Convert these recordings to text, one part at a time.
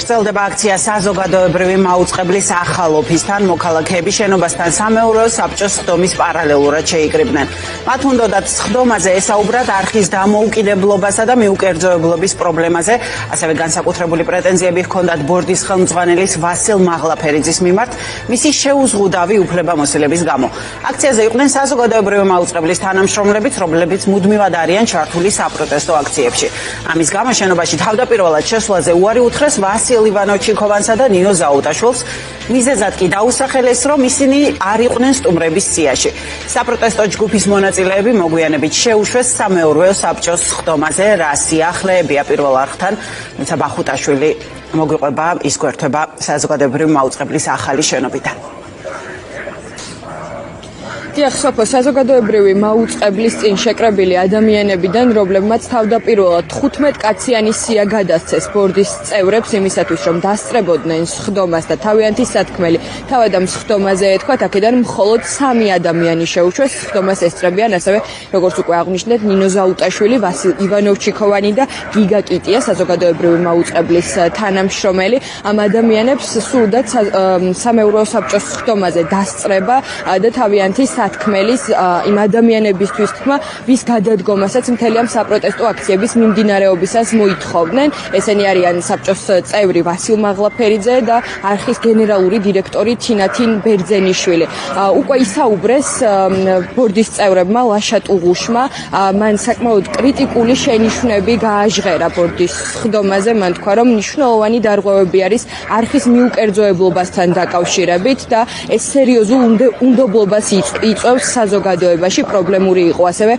გრძელდება აქცია საზოგადოებრივი მაუწყებლის ახალ ოფისთან, მოქალაქეები შენობასთან სამეურვეო საბჭოს სხდომის პარალელურად შეიკრიბნენ. მათ უნდათ სხდომაზე ესაუბრათ არხის დამოუკიდებლობასა და მიუკერძოებლობის პრობლემაზე, ასევე განსაკუთრებული პრეტენზიები ჰქონდათ ბორდის ხელმძღვანელის ვასილ მაღლაფერიძის მიმართ მისი შეუზღუდავი უფლებამოსილების გამო. აქციაზე იყვნენ საზოგადოებრივი მაუწყებლის თანამშრომლებიც, რომლებიც მუდმივად არიან ჩართული საპროტესტო აქციებში. ამის გამო შენობაში თავდაპირველად შესვლაზე უარი უთხრეს ვასილ ივანოვჩიკოვანსა და ნინო ზაუტაშვილს, მიზეზად კი დაუსახელეს, რომ ისინი არ იყვნენ სტუმრების სიაში. საპროტესტო ჯგუფის მონაწილეები მოგვიანებით შეუშვეს სამეურვეო საბჭოს სხდომაზე, რა სიახლეებია პირველ არხთან, თუმცა ბახუტაშვილი მოგვიყვება ის გვერდება საზოგადოებრივი მაუწყებლის ახალი შენობიდან. დიახ, სოფო, საზოგადოებრივი მაუწყებლის წინ შეკრებილი ადამიანებიდან, რომლებმაც თავდაპირველად 15 კაციანი სია გადასცეს ბორდის წევრებს იმისათვის, რომ დასწრებოდნენ სხდომას და თავიანთი სათქმელი თავად ამ სხდომაზე ეთქვათ, აქედან მხოლოდ 3 ადამიანი შეუშვეს. სხდომას ესწრებიან ასევე, როგორც უკვე აღვნიშნეთ, ნინო ზაუტაშვილი, ვასილ ივანოვჩიკოვანი და გიგა კიტია, საზოგადოებრივი მაუწყებლის თანამშრომელი. ამ ადამიანებს სურდათ სამეურვეო საბჭოს სხდომაზე დასწრება და თავიანთი სათქმელის იმ ადამიანებისთვის თქმა, ვის გადადგომასაც მთელი ამ საპროტესტო აქციების მიმდინარეობისას მოითხოვდნენ. ესენი არიან საბჭოს წევრი ვასილ მაღლაფერიძე და არხის გენერალური დირექტორი თინათინ ბერძენიშვილი. უკვე ისაუბრეს ბორდის წევრებმა ლაშა ტუღუშმა, მან საკმაოდ კრიტიკული შენიშვნები გააჟღერა ბორდის სხდომაზე. მან თქვა, რომ მნიშვნელოვანი დარღვევები არის არხის მიუკერძოებლობასთან დაკავშირებით და ეს სერიოზულ უნდობლობას იწვევს საზოგადოებაში. პრობლემური იყო ასევე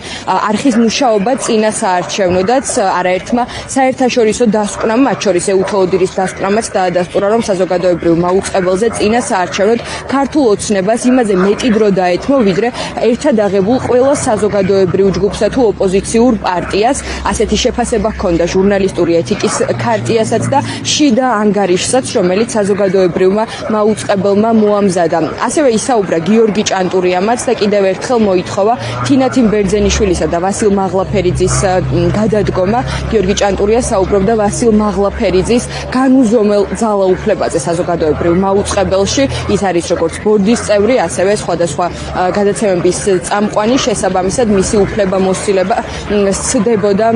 არხის მუშაობა წინა საარჩევნოდაც. არაერთმა საერთაშორისო დასკვნამ, მათ შორის ეუთოოდირის დასკვნამაც დაადასტურა, რომ საზოგადოებრივ მაუწყებელზე წინა საარჩევნოდ ქართულ ოცნებას იმაზე მეტი დრო დაეთმო, ვიდრე ერთად აღებულ ყველა საზოგადოებრივ ჯგუფსა თუ ოპოზიციურ პარტიას. ასეთი შეფასება ჰქონდა ჟურნალისტური ეთიკის ქარტიასაც და შიდა ანგარიშსაც, რომელიც საზოგადოებრივმა მაუწყებელმა მოამზადა. ასევე ისაუბრა გიორგი ჭანტურიამაც და კიდევ ერთხელ მოითხოვა თინათინ ბერძენიშვილისა და ვასილ მაღლაფერიძის გადადგომა. გიორგი ჭანტურია საუბრობდა ვასილ მაღლაფერიძის განუზომელ ძალაუფლებაზე საზოგადოებრივ მაუწყებელში. ის არის როგორც ბორდის წევრი, ასევე სხვადასხვა გადაცემების წამყვანი. შესაბამისად მისი უფლებამოსილება სცდებოდა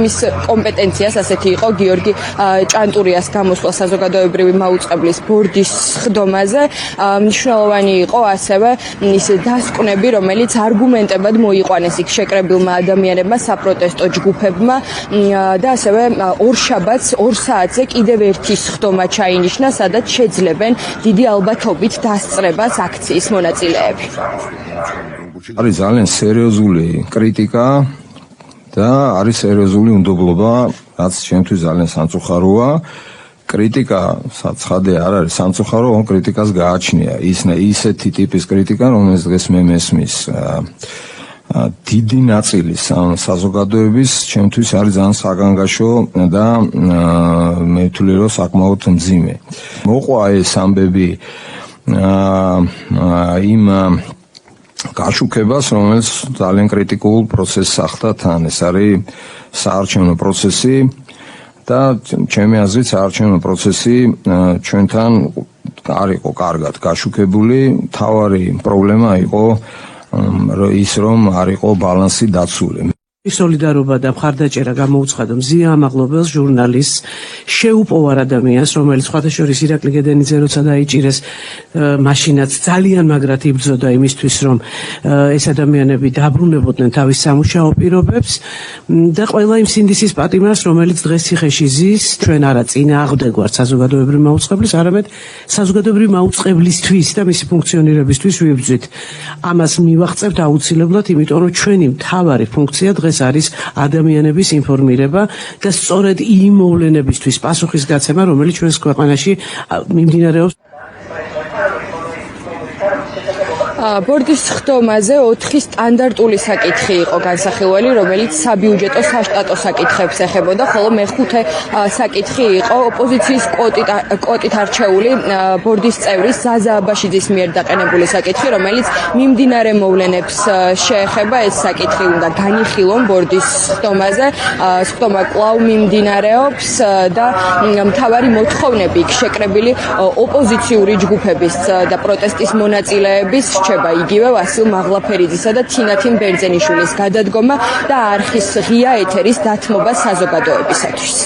მის კომპეტენციას. ასეთი იყო გიორგი ჭანტურიას გამოსვლა საზოგადოებრივი მაუწყებლის ბორდის სხდომაზე. მნიშვნელოვანი იყო ასევე ის დასკვნები, რომელიც არგუმენტებად მოიყვანეს იქ შეკრებილმა ადამიანებმა, საპროტესტო ჯგუფებმა და ასევე ორშაბათს 2 საათზე კიდევ ერთი სხდომა ჩაინიშნა, სადაც შეძლებენ დიდი ალბათობით დასწრებას აქციის მონაწილეები. არის ძალიან სერიოზული კრიტიკა და არის სერიოზული უნდობლობა, რაც ჩემთვის ძალიან სამწუხაროა. კრიტიკა საცხადე არ არის სამწუხარო, კრიტიკას გააჩნია ისეთი ტიპის კრიტიკა, რომელიც დღეს მე მესმის დიდი ნაწილი საზოგადოების, ჩემთვის არის ძალიან საგანგაშო და მე ვთვლი, რომ საკმაოდ მძიმე. მოყვა ეს ამბები იმ გაშუქებას, რომელიც ძალიან კრიტიკულ პროცესს ახდათ თან. ეს არის საარჩევნო პროცესი და ჩემი აზრით საარჩევნო პროცესი ჩვენთან არ იყო კარგად გაშუქებული. მთავარი პრობლემა იყო ის, რომ არ იყო ბალანსი დაცული. სოლიდარობა და მხარდაჭერა გამოუცხადა მზია ამაღლობელს, ჟურნალისტს, შეუპოვარ ადამიანს, რომელიც სხვათა შორის ირაკლი გედენიძე როცა დაიჭირეს, მაშინაც ძალიან მაგრად იბრძოდა იმისთვის, რომ ეს ადამიანები დაბრუნებოდნენ თავის სამუშაო პირობებს და ყველა იმ სინდისის პატიმრას, რომელიც დღეს ციხეში ზის, ჩვენ არა წინააღმდეგვართ საზოგადოებრივი მაუწყებლის, არამედ საზოგადოებრივი მაუწყებლისთვის და მისი ფუნქციონირებისთვის ვიბრძვით. ამას მივაღწევთ აუცილებლად, იმიტომ რომ ჩვენი მთავარი ფუნქცია დღეს არის ადამიანების ინფორმირება და სწორედ იმ მოვლენებისთვის პასუხისგაცემა, რომელიც ჩვენს ქვეყანაში მიმდინარეობს. ბორდის სხდომაზე 4 სტანდარტული საკითხი იყო განსახილველი, რომელიც საბიუჯეტო საშტატო საკითხებს ეხებოდა, ხოლო მეხუთე საკითხი იყო ოპოზიციის კვოტით არჩეული ბორდის წევრის ზაზა აბაშიძის მიერ დაყენებული საკითხი, რომელიც მიმდინარე მოვლენებს შეეხება. ეს საკითხი უნდა განიხილონ ბორდის სხდომაზე. სხდომა კვლავ მიმდინარეობს და მთავარი მოთხოვნები იქ შეკრებილი ოპოზიციური ჯგუფების და პროტესტის მონაწილეების რჩება იგივე ვასილ მაღლაფერიძისა და თინათინ ბერძენიშვილის გადადგომა და არხის ღია ეთერის დათმობა საზოგადოებისათვის.